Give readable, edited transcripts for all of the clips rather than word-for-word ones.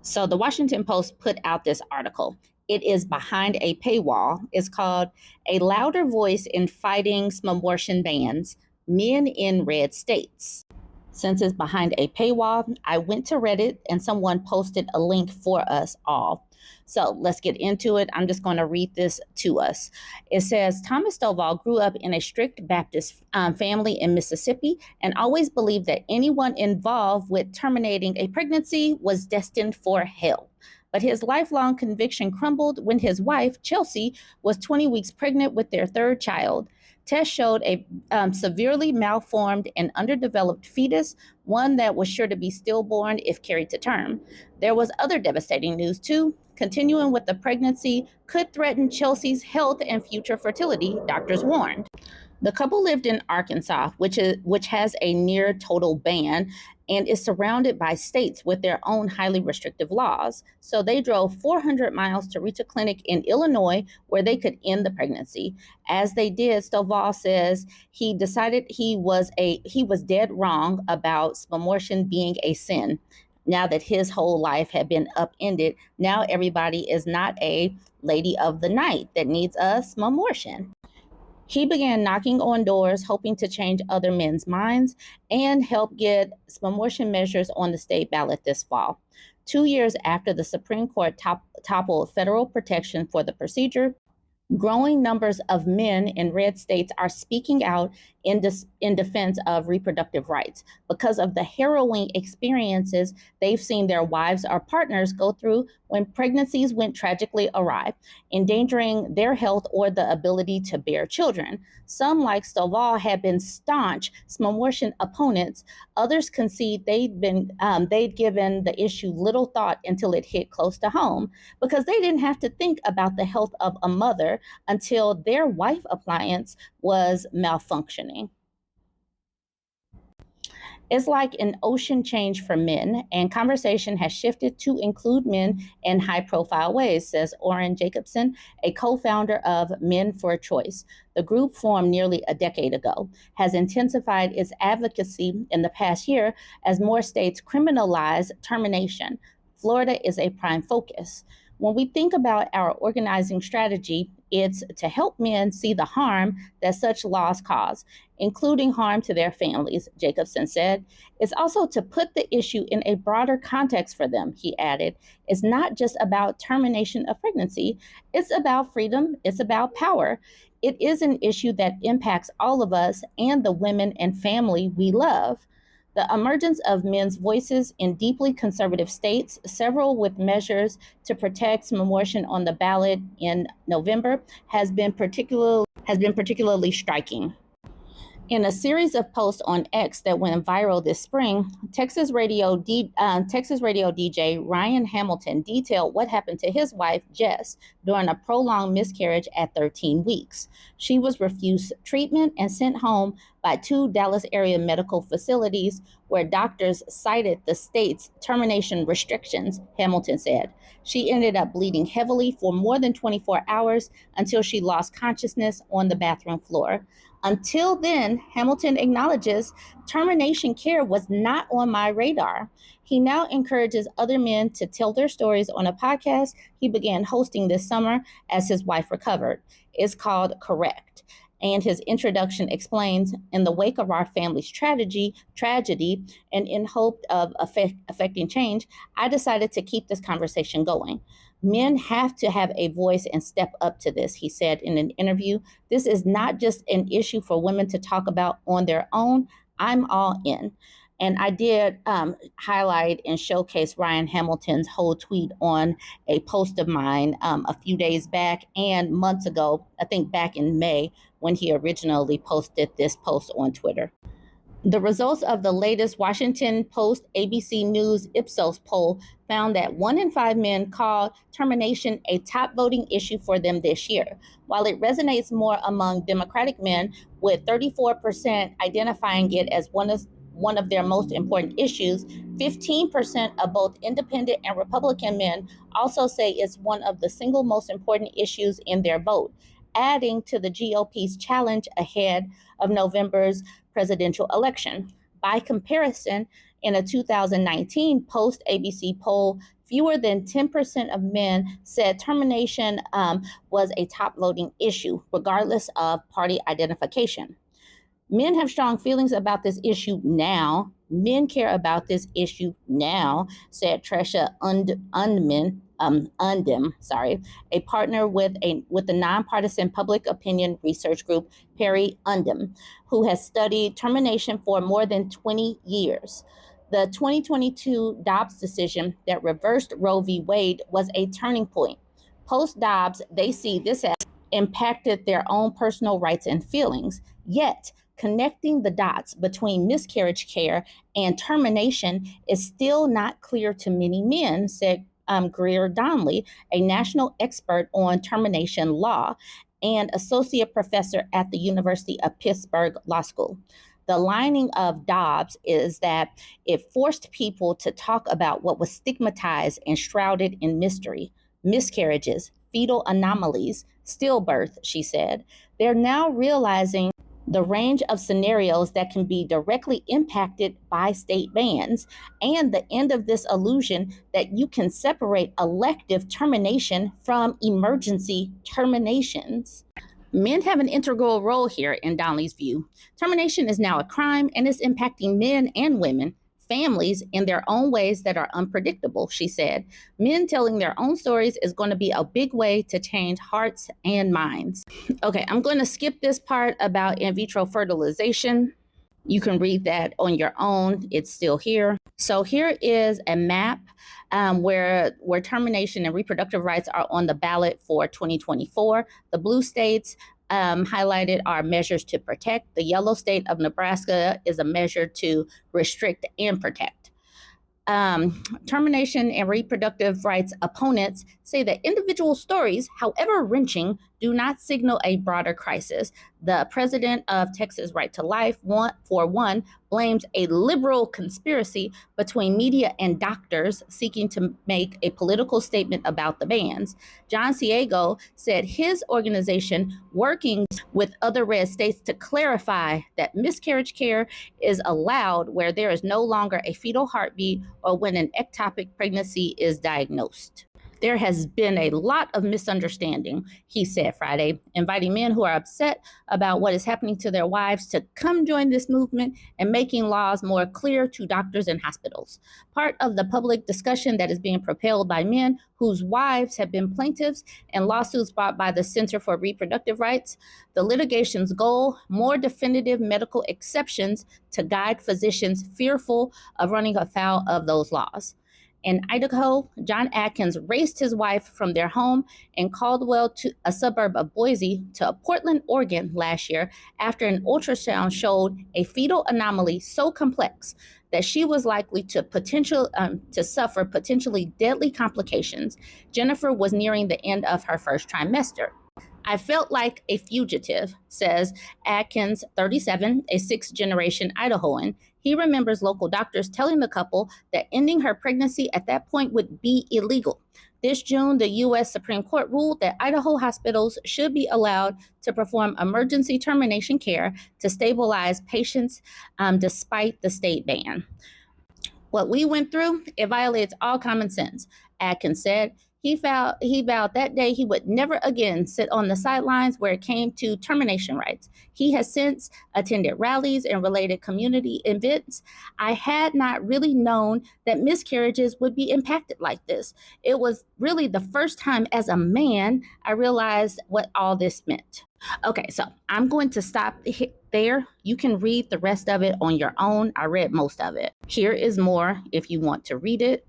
So the Washington Post put out this article. It is behind a paywall. It's called A Louder Voice in Fighting Abortion Bans, Men in Red States. Since it's behind a paywall, I went to Reddit and someone posted a link for us all. So let's get into it. I'm just going to read this to us. It says Thomas Stovall grew up in a strict Baptist family in Mississippi and always believed that anyone involved with terminating a pregnancy was destined for hell. But his lifelong conviction crumbled when his wife, Chelsea, was 20 weeks pregnant with their third child. Tests showed a severely malformed and underdeveloped fetus, one that was sure to be stillborn if carried to term. There was other devastating news, too. Continuing with the pregnancy could threaten Chelsea's health and future fertility, doctors warned. The couple lived in Arkansas, which has a near total ban and is surrounded by states with their own highly restrictive laws. So they drove 400 miles to reach a clinic in Illinois where they could end the pregnancy. As they did, Stovall says he decided he was dead wrong about abortion being a sin. Now that his whole life had been upended, now everybody is not a lady of the night that needs a abortion. He began knocking on doors, hoping to change other men's minds and help get abortion measures on the state ballot this fall. 2 years after the Supreme Court toppled federal protection for the procedure, growing numbers of men in red states are speaking out in defense of reproductive rights because of the harrowing experiences they've seen their wives or partners go through when pregnancies went tragically awry, endangering their health or the ability to bear children. Some, like Stovall, had been staunch abortion opponents. Others concede they'd given the issue little thought until it hit close to home because they didn't have to think about the health of a mother until their wife appliance was malfunctioning. It's like an ocean change for men, and conversation has shifted to include men in high-profile ways, says Orrin Jacobson, a co-founder of Men for a Choice. The group, formed nearly a decade ago, has intensified its advocacy in the past year as more states criminalize termination. Florida is a prime focus. When we think about our organizing strategy, it's to help men see the harm that such laws cause, including harm to their families, Jacobson said. It's also to put the issue in a broader context for them, he added. It's not just about termination of pregnancy, it's about freedom, it's about power. It is an issue that impacts all of us and the women and family we love. The emergence of men's voices in deeply conservative states, several with measures to protect abortion on the ballot in November, has been particularly striking. In a series of posts on X that went viral this spring, Texas radio DJ Ryan Hamilton detailed what happened to his wife, Jess, during a prolonged miscarriage at 13 weeks. She was refused treatment and sent home by two Dallas area medical facilities where doctors cited the state's termination restrictions, Hamilton said. She ended up bleeding heavily for more than 24 hours until she lost consciousness on the bathroom floor. Until then, Hamilton acknowledges termination care was not on my radar. He now encourages other men to tell their stories on a podcast he began hosting this summer as his wife recovered. It's called Correct. And his introduction explains, in the wake of our family's tragedy, and in hope of affecting change, I decided to keep this conversation going. Men have to have a voice and step up to this, he said in an interview. This is not just an issue for women to talk about on their own. I'm all in. And I did highlight and showcase Ryan Hamilton's whole tweet on a post of mine a few days back and months ago, I think back in May, when he originally posted this post on Twitter. The results of the latest Washington Post ABC News Ipsos poll found that 1 in 5 men called termination a top voting issue for them this year. While it resonates more among Democratic men, with 34% identifying it as one of their most important issues, 15% of both independent and Republican men also say it's one of the single most important issues in their vote, adding to the GOP's challenge ahead of November's presidential election. By comparison, in a 2019 Post ABC poll, fewer than 10% of men said termination was a top loading issue, regardless of party identification. Men have strong feelings about this issue now. Men care about this issue now, said Tresha Undem, a partner with the nonpartisan public opinion research group Perry Undem, who has studied termination for more than 20 years. The 2022 Dobbs decision that reversed Roe v. Wade was a turning point. Post Dobbs, they see this as impacted their own personal rights and feelings. Yet, connecting the dots between miscarriage care and termination is still not clear to many men, said Greer Donnelly, a national expert on termination law and associate professor at the University of Pittsburgh Law School. The lining of Dobbs is that it forced people to talk about what was stigmatized and shrouded in mystery: miscarriages, fetal anomalies, stillbirth, she said. They're now realizing the range of scenarios that can be directly impacted by state bans, and the end of this illusion that you can separate elective termination from emergency terminations. Men have an integral role here, in Donnelly's view. Termination is now a crime, and it's impacting men and women, families, in their own ways that are unpredictable, she said. Men telling their own stories is going to be a big way to change hearts and minds. Okay, I'm going to skip this part about in vitro fertilization. You can read that on your own. It's still here. So here is a map where termination and reproductive rights are on the ballot for 2024. The blue states highlighted are measures to protect. The yellow state of Nebraska is a measure to restrict and protect. Termination and reproductive rights opponents say that individual stories, however wrenching, do not signal a broader crisis. The president of Texas Right to Life, for one, blames a liberal conspiracy between media and doctors seeking to make a political statement about the bans. John Ciego said his organization, working with other red states to clarify that miscarriage care is allowed where there is no longer a fetal heartbeat or when an ectopic pregnancy is diagnosed. There has been a lot of misunderstanding, he said Friday, inviting men who are upset about what is happening to their wives to come join this movement and making laws more clear to doctors and hospitals. Part of the public discussion that is being propelled by men whose wives have been plaintiffs in lawsuits brought by the Center for Reproductive Rights. The litigation's goal: more definitive medical exceptions to guide physicians fearful of running afoul of those laws. In Idaho, John Atkins raced his wife from their home in Caldwell, to a suburb of Boise, to Portland, Oregon last year after an ultrasound showed a fetal anomaly so complex that she was likely to suffer potentially deadly complications. Jennifer was nearing the end of her first trimester. I felt like a fugitive, says Atkins, 37, a sixth-generation Idahoan. He remembers local doctors telling the couple that ending her pregnancy at that point would be illegal. This June, the U.S. Supreme Court ruled that Idaho hospitals should be allowed to perform emergency termination care to stabilize patients despite the state ban. What we went through, it violates all common sense, Atkins said. He vowed that day he would never again sit on the sidelines where it came to termination rights. He has since attended rallies and related community events. I had not really known that miscarriages would be impacted like this. It was really the first time as a man I realized what all this meant. Okay, so I'm going to stop there. You can read the rest of it on your own. I read most of it. Here is more if you want to read it.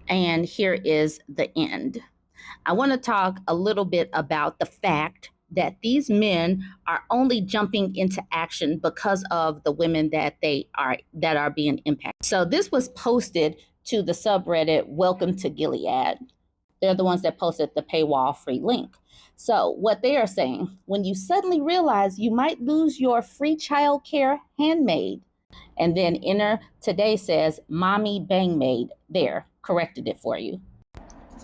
And here is the end. I want to talk a little bit about the fact that these men are only jumping into action because of the women that are being impacted. So this was posted to the subreddit Welcome to Gilead. They're the ones that posted the paywall free link. So what they are saying: when you suddenly realize you might lose your free child care handmaid, and then Enter Today says, Mommy Bang Maid, there, corrected it for you.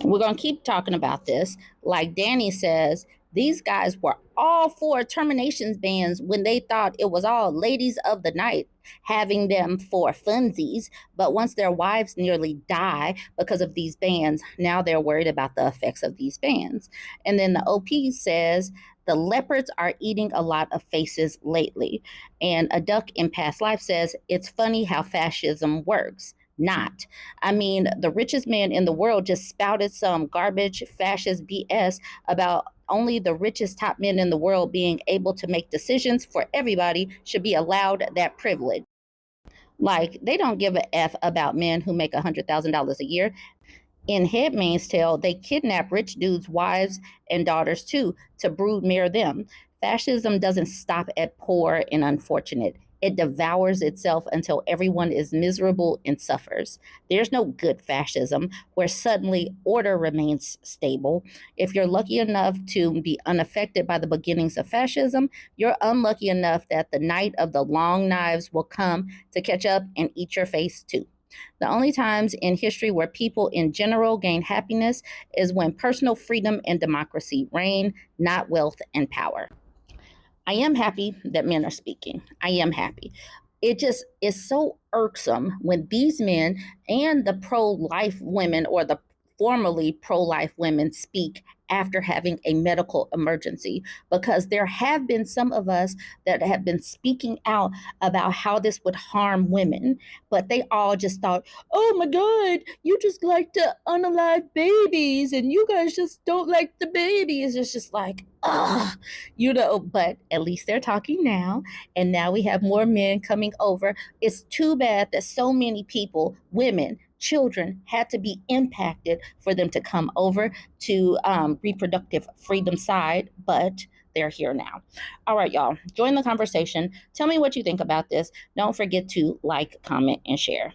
We're going to keep talking about this. Like Danny says, these guys were all for terminations bans when they thought it was all ladies of the night. having them for funsies. But once their wives nearly die because of these bans, now they're worried about the effects of these bans. And then the OP says, the leopards are eating a lot of faces lately. And a duck in past life says, it's funny how fascism works. Not. I mean, the richest man in the world just spouted some garbage fascist BS about only the richest top men in the world being able to make decisions for everybody should be allowed that privilege. Like, they don't give a F about men who make $100,000 a year. In Headmaid's Tale, they kidnap rich dudes' wives and daughters too to broodmare them. Fascism doesn't stop at poor and unfortunate. It devours itself until everyone is miserable and suffers. There's no good fascism where suddenly order remains stable. If you're lucky enough to be unaffected by the beginnings of fascism, you're unlucky enough that the night of the long knives will come to catch up and eat your face too. The only times in history where people in general gain happiness is when personal freedom and democracy reign, not wealth and power. I am happy that men are speaking. I am happy. It just is so irksome when these men and the pro life women or the formerly pro life women speak after having a medical emergency, because there have been some of us that have been speaking out about how this would harm women, but they all just thought, oh my God, you just like to unalive babies and you guys just don't like the babies. It's just like, ugh, but at least they're talking now. And now we have more men coming over. It's too bad that so many people, women, children, had to be impacted for them to come over to reproductive freedom side, but they're here now. All right, y'all, join the conversation. Tell me what you think about this. Don't forget to like, comment, and share.